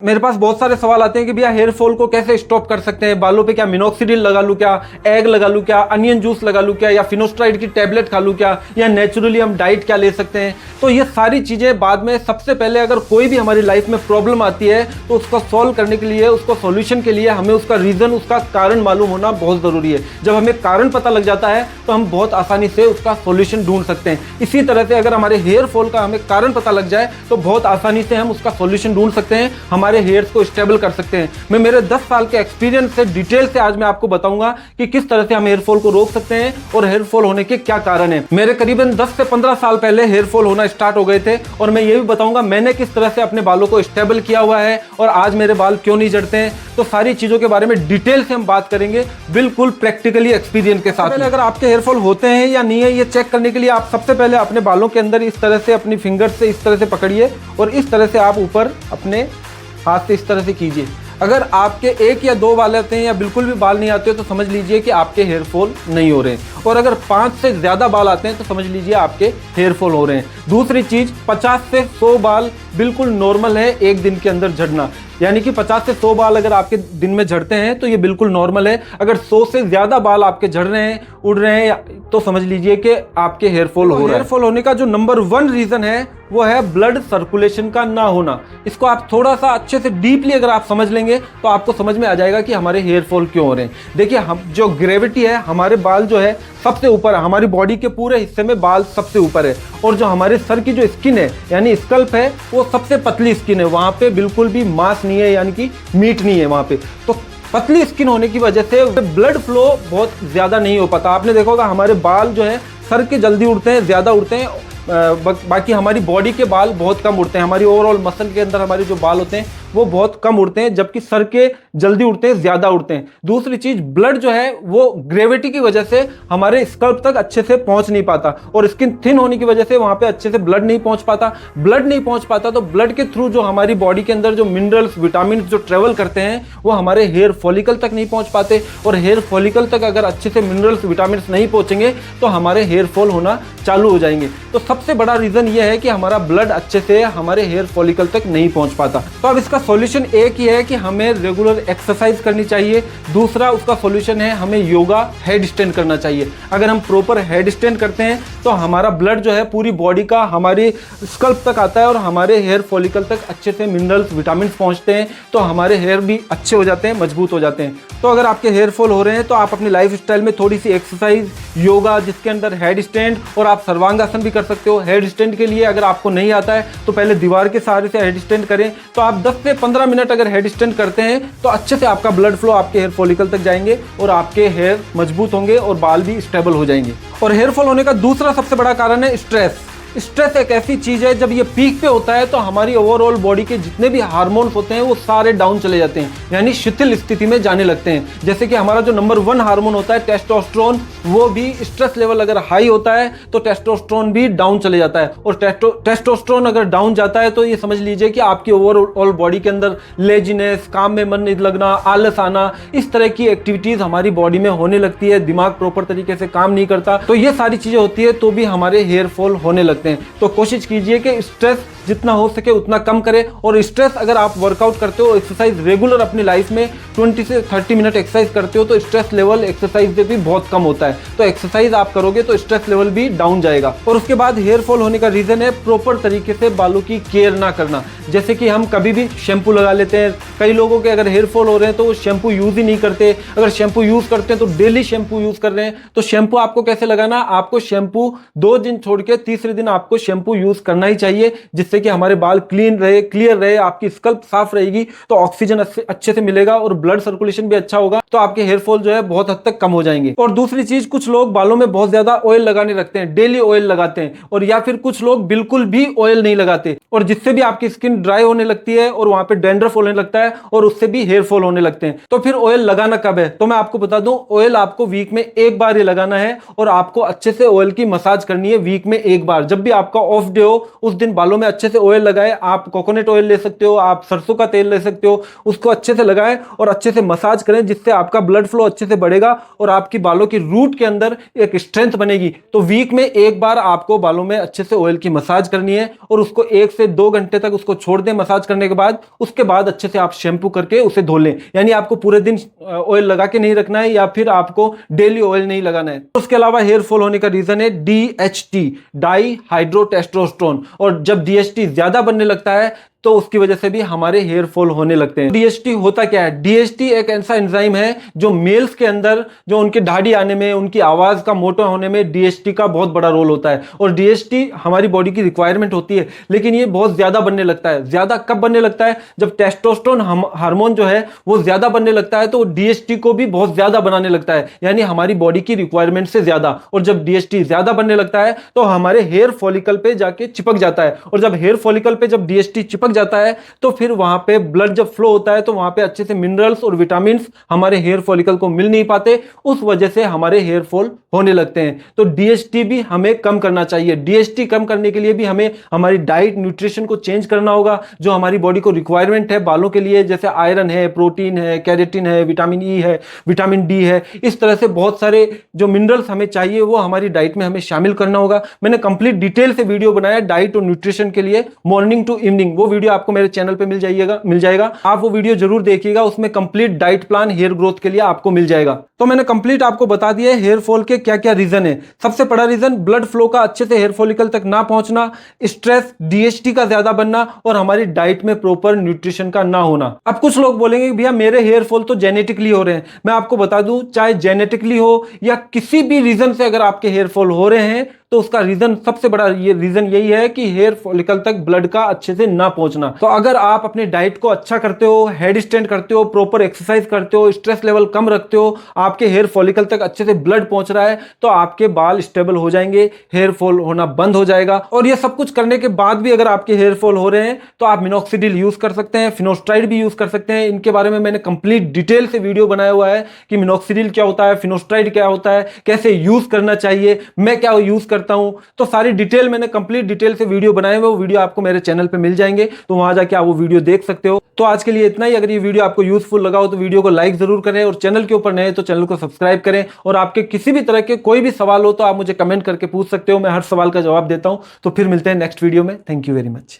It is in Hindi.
मेरे पास बहुत सारे सवाल आते हैं कि भैया हेयर फॉल को कैसे स्टॉप कर सकते हैं, बालों पे क्या मिनॉक्सिडिल लगा लूँ क्या, एग लगा लूँ क्या, अनियन जूस लगा लूँ क्या, या फिनोस्ट्राइड की टेबलेट खा लूँ क्या, या नेचुरली हम डाइट क्या ले सकते हैं। तो ये सारी चीज़ें बाद में, सबसे पहले अगर कोई भी हमारी लाइफ में प्रॉब्लम आती है तो उसको सॉल्व करने के लिए, उसको सॉल्यूशन के लिए हमें उसका रीज़न, उसका कारण मालूम होना बहुत ज़रूरी है। जब हमें कारण पता लग जाता है तो हम बहुत आसानी से उसका सॉल्यूशन ढूंढ सकते हैं। इसी तरह से अगर हमारे हेयर फॉल का हमें कारण पता लग जाए तो बहुत आसानी से हम उसका सॉल्यूशन ढूंढ सकते हैं, हमारे हेयर्स को स्टेबल कर सकते हैं। मैं मेरे 10 साल के एक्सपीरियंस से डिटेल से आज मैं आपको बताऊंगा कि किस तरह से हम हेयर फॉल को रोक सकते हैं और हेयर फॉल होने के क्या कारण है। मेरे करीबन 10 से 15 साल पहले हेयर फॉल होना स्टार्ट हो गए थे और मैं ये भी बताऊंगा मैंने किस तरह से अपने बालों को स्टेबल किया हुआ है और आज मेरे बाल क्यों नहीं झड़ते हैं। तो सारी चीजों के बारे में डिटेल से हम बात करेंगे, बिल्कुल प्रैक्टिकली एक्सपीरियंस के साथ। अगर आपके हेयर फॉल होते हैं या नहीं है ये चेक करने के लिए आप सबसे पहले अपने बालों के अंदर इस तरह से अपनी फिंगर से इस तरह से पकड़िए और इस तरह से आप ऊपर अपने हाथ से इस तरह से कीजिए। अगर आपके एक या दो बाल आते हैं या बिल्कुल भी बाल नहीं आते हो तो समझ लीजिए कि आपके हेयर फॉल नहीं हो रहे हैं, और अगर 5 से ज़्यादा बाल आते हैं तो समझ लीजिए आपके हेयर फॉल हो रहे हैं। दूसरी चीज़, 50 से 100 बाल बिल्कुल नॉर्मल है एक दिन के अंदर झड़ना, यानी कि 50 से 100 बाल अगर आपके दिन में झड़ते हैं तो ये बिल्कुल नॉर्मल है। अगर 100 से ज़्यादा बाल आपके झड़ रहे हैं, उड़ रहे हैं, तो समझ लीजिए कि आपके हेयर फॉल हो रहा है। हेयर फॉल होने का जो नंबर 1 रीज़न है वो है ब्लड सर्कुलेशन का ना होना। इसको आप थोड़ा सा अच्छे से डीपली अगर आप समझ लेंगे तो आपको समझ में आ जाएगा कि हमारे हेयर फॉल क्यों हो रहे हैं। देखिए, हम जो ग्रेविटी है, हमारे बाल जो है सबसे ऊपर है, हमारी बॉडी के पूरे हिस्से में बाल सबसे ऊपर है, और जो हमारे सर की जो स्किन है यानी स्कल्प है वो सबसे पतली स्किन है, वहाँ पे बिल्कुल भी मांस नहीं है, यानी कि मीट नहीं है वहाँ पे। तो पतली स्किन होने की वजह से ब्लड फ्लो बहुत ज़्यादा नहीं हो पाता। आपने देखा होगा हमारे बाल जो है सर के जल्दी उड़ते हैं, ज़्यादा उड़ते हैं, बाकी हमारी बॉडी के बाल बहुत कम उड़ते हैं। हमारी ओवरऑल मसल के अंदर हमारे जो बाल होते हैं वो बहुत कम उड़ते हैं, जबकि सर के जल्दी उड़ते हैं, ज़्यादा उड़ते हैं। दूसरी चीज़, ब्लड जो है वो ग्रेविटी की वजह से हमारे स्कल्प तक अच्छे से पहुंच नहीं पाता, और स्किन थिन होने की वजह से वहाँ पे अच्छे से ब्लड नहीं पहुंच पाता। ब्लड नहीं पहुंच पाता तो ब्लड के थ्रू जो हमारी बॉडी के अंदर जो मिनरल्स, विटामिन जो ट्रेवल करते हैं वो हमारे हेयर फॉलिकल तक नहीं पहुँच पाते, और हेयर फॉलिकल तक अगर अच्छे से मिनरल्स, विटामिन नहीं पहुँचेंगे तो हमारे हेयर फॉल होना चालू हो जाएंगे। तो सबसे बड़ा रीज़न ये है कि हमारा ब्लड अच्छे से हमारे हेयर फॉलिकल तक नहीं पहुँच पाता। तो अब इसका सॉल्यूशन एक ही है कि हमें रेगुलर एक्सरसाइज करनी चाहिए। दूसरा उसका सॉल्यूशन है हमें योगा, हेड स्टैंड करना चाहिए। अगर हम प्रॉपर हेड स्टैंड करते हैं तो हमारा ब्लड जो है पूरी बॉडी का हमारी स्कल्प तक आता है और हमारे हेयर फॉलिकल तक अच्छे से मिनरल्स, विटामिन पहुंचते हैं, तो हमारे हेयर भी अच्छे हो जाते हैं, मजबूत हो जाते हैं। तो अगर आपके हेयर फॉल हो रहे हैं तो आप अपनी लाइफ स्टाइल में थोड़ी सी एक्सरसाइज, योगा, जिसके अंदर हेड स्टैंड, और आप सर्वांगासन भी कर सकते हो। हेड स्टैंड के लिए अगर आपको नहीं आता है तो पहले दीवार के सहारे से हेड स्टैंड करें। तो आप 10 से 15 मिनट अगर हेड स्टैंड करते हैं तो अच्छे से आपका ब्लड फ्लो आपके हेयर फॉलिकल तक जाएंगे और आपके हेयर मजबूत होंगे और बाल भी स्टेबल हो जाएंगे। और हेयर फॉल होने का दूसरा सबसे बड़ा कारण है स्ट्रेस। स्ट्रेस एक ऐसी चीज़ है, जब ये पीक पे होता है तो हमारी ओवरऑल बॉडी के जितने भी हार्मोन्स होते हैं वो सारे डाउन चले जाते हैं, यानी शिथिल स्थिति में जाने लगते हैं। जैसे कि हमारा जो नंबर 1 हार्मोन होता है टेस्टोस्टेरोन, वो भी स्ट्रेस लेवल अगर हाई होता है तो टेस्टोस्टेरोन भी डाउन चले जाता है, और टेस्टोस्टेरोन अगर डाउन जाता है तो ये समझ लीजिए कि आपकी ओवरऑल बॉडी के अंदर लेजीनेस, काम में मन नहीं लगना, आलस आना, इस तरह की एक्टिविटीज़ हमारी बॉडी में होने लगती है, दिमाग प्रॉपर तरीके से काम नहीं करता। तो ये सारी चीज़ें होती है तो भी हमारे हेयर फॉल होने लगते हैं। तो कोशिश कीजिए कि स्ट्रेस जितना हो सके उतना कम करें, और स्ट्रेस अगर आप वर्कआउट करते हो, एक्सरसाइज रेगुलर अपनी लाइफ में 20 से 30 मिनट एक्सरसाइज करते हो तो स्ट्रेस लेवल एक्सरसाइज से भी बहुत कम होता है। तो एक्सरसाइज आप करोगे तो स्ट्रेस लेवल भी डाउन जाएगा। और उसके बाद हेयर फॉल होने का रीजन है प्रॉपर तरीके से बालों की केयर ना करना। जैसे कि हम कभी भी शैम्पू लगा लेते हैं, कई लोगों के अगर हेयर फॉल हो रहे हैं तो वो शैम्पू यूज ही नहीं करते, अगर शैम्पू यूज करते हैं तो डेली शैम्पू यूज कर रहे हैं। तो शैम्पू आपको कैसे लगाना, आपको शैम्पू 2 दिन छोड़ के तीसरे दिन आपको शैम्पू यूज करना ही चाहिए, जिससे कि हमारे बाल क्लीन रहे, क्लियर रहे, आपकी स्कल्प साफ रहेगी तो ऑक्सीजन अच्छे से मिलेगा और ब्लड सर्कुलेशन भी अच्छा होगा, तो आपके हेयर फॉल जो है बहुत हद तक कम हो जाएंगे। और दूसरी चीज, कुछ लोग बालों में बहुत ज्यादा ऑयल लगाने रखते हैं, डेली ऑयल लगाते हैं, और या फिर कुछ लोग बिल्कुल भी ऑयल नहीं लगाते, और जिससे भी आपकी स्किन ड्राई होने लगती है और वहां पे डैंड्रफ होने लगता है और उससे भी हेयर फॉल होने लगते हैं। तो फिर ऑयल लगाना कब है, तो मैं आपको बता दूं, ऑयल आपको वीक में 1 बार ही लगाना है, और आपको अच्छे से ऑयल की मसाज करनी है वीक में 1 बार। जब जब भी आपका ऑफ डे हो उस दिन बालों में अच्छे से ऑयल लगाए। आप कोकोनट ऑयल ले सकते हो, आप सरसों का तेल ले सकते हो, उसको अच्छे से लगाएं और अच्छे से मसाज करें, जिससे आपका ब्लड फ्लो अच्छे से बढ़ेगा और आपकी बालों की रूट के अंदर एक स्ट्रेंथ बनेगी। तो वीक में एक बार आपको बालों में अच्छे से ऑयल की मसाज करनी है और उसको 1 से 2 घंटे तक उसको छोड़ दें मसाज करने के बाद। उसके बाद अच्छे से आप शैम्पू करके उसे धो लें। यानी आपको पूरे दिन ऑयल लगा के नहीं रखना है या फिर आपको डेली ऑयल नहीं लगाना है। उसके अलावा हेयर फॉल होने का रीजन है DHT, डाई हाइड्रो टेस्टोस्टेरोन। और जब DHT ज्यादा बनने लगता है तो उसकी वजह से भी हमारे हेयर फॉल होने लगते हैं। DHT होता क्या है? DHT एक ऐसा एंजाइम है जो मेल्स के अंदर, जो उनके दाढ़ी आने में, उनकी आवाज का मोटा होने में DHT का बहुत बड़ा रोल होता है। और DHT हमारी बॉडी की रिक्वायरमेंट होती है, लेकिन ये बहुत ज्यादा बनने लगता है। ज्यादा कब बनने लगता है? जब टेस्टोस्टेरोन हार्मोन जो है वो ज्यादा बनने लगता है तो DHT को भी बहुत ज्यादा बनाने लगता है, यानी हमारी बॉडी की रिक्वायरमेंट से ज्यादा। और जब DHT ज्यादा बनने लगता है तो हमारे हेयर फॉलिकल पे जाके चिपक जाता है। और जब हेयर फॉलिकल पे जब DHT चिपक जाता है तो फिर वहां पे ब्लड जब फ्लो होता है तो वहां पे अच्छे से मिनरल्स और विटामिन्स हमारे हेयर फॉलिकल को मिल नहीं पाते, उस वजह से हमारे हेयर फॉल होने लगते हैं। तो DHT भी हमें कम करना चाहिए। DHT कम करने के लिए भी हमें हमारी डाइट, न्यूट्रिशन को चेंज करना होगा, जो हमारी बॉडी को रिक्वायरमेंट है बालों के लिए, जैसे आयरन है, प्रोटीन है, कैरेटिन है, विटामिन ई है, विटामिन डी है। इस तरह से बहुत सारे जो मिनरल्स हमें चाहिए वो हमारी डाइट में हमें शामिल करना होगा। मैंने कंप्लीट डिटेल से वीडियो बनाया डाइट और न्यूट्रिशन के लिए, मॉर्निंग टू इवनिंग। वो वीडियो आपको मेरे चैनल पे मिल जाएगा। आप वो वीडियो जरूर देखिएगा, उसमें complete diet plan hair growth के लिए आपको मिल जाएगा। तो मैंने कंप्लीट आपको बता दिया है हेयर फॉल के क्या क्या रीजन है। सबसे बड़ा रीजन ब्लड फ्लो का अच्छे से हेयर फॉलिकल तक ना पहुंचना, स्ट्रेस, DHT का ज्यादा बनना और हमारी डाइट में प्रॉपर न्यूट्रिशन का ना होना। अब कुछ लोग बोलेंगे भैया मेरे हेयर फॉल तो जेनेटिकली हो रहे हैं। मैं आपको बता दूं, चाहे जेनेटिकली हो या किसी भी रीजन से अगर आपके हेयर फॉल हो रहे हैं तो उसका रीजन, सबसे बड़ा ये रीजन यही है कि हेयर फॉलिकल तक ब्लड का अच्छे से ना पहुंचना। तो अगर आप अपने डाइट को अच्छा करते हो, हेड स्टैंड करते हो, प्रॉपर एक्सरसाइज करते हो, स्ट्रेस लेवल कम रखते हो, आपके हेयर फॉलिकल तक अच्छे से ब्लड पहुंच रहा है, तो आपके बाल स्टेबल हो जाएंगे, हेयर फॉल होना बंद हो जाएगा। और ये सब कुछ करने के बाद भी अगर आपके हेयर फॉल हो रहे हैं तो आप मिनॉक्सिडिल यूज कर सकते हैं, फिनोस्ट्राइड भी यूज कर सकते हैं। इनके बारे में मैंने कंप्लीट डिटेल से वीडियो बनाया हुआ है कि मिनॉक्सिडिल क्या होता है, फिनोस्ट्राइड क्या होता है, कैसे यूज करना चाहिए, मैं क्या यूज करता हूं। तो सारी डिटेल मैंने कंप्लीट डिटेल से वीडियो बनाए हुए, वो वीडियो आपको मेरे चैनल पे मिल जाएंगे, तो वहां जाके आप वो वीडियो देख सकते हो। तो आज के लिए इतना ही। अगर ये वीडियो आपको यूजफुल लगा हो तो वीडियो को लाइक जरूर करें, और चैनल के ऊपर नए तो चैनल को सब्सक्राइब करें। और आपके किसी भी तरह के कोई भी सवाल हो तो आप मुझे कमेंट करके पूछ सकते हो, मैं हर सवाल का जवाब देता हूं। तो फिर मिलते हैं नेक्स्ट वीडियो में। Thank you very much.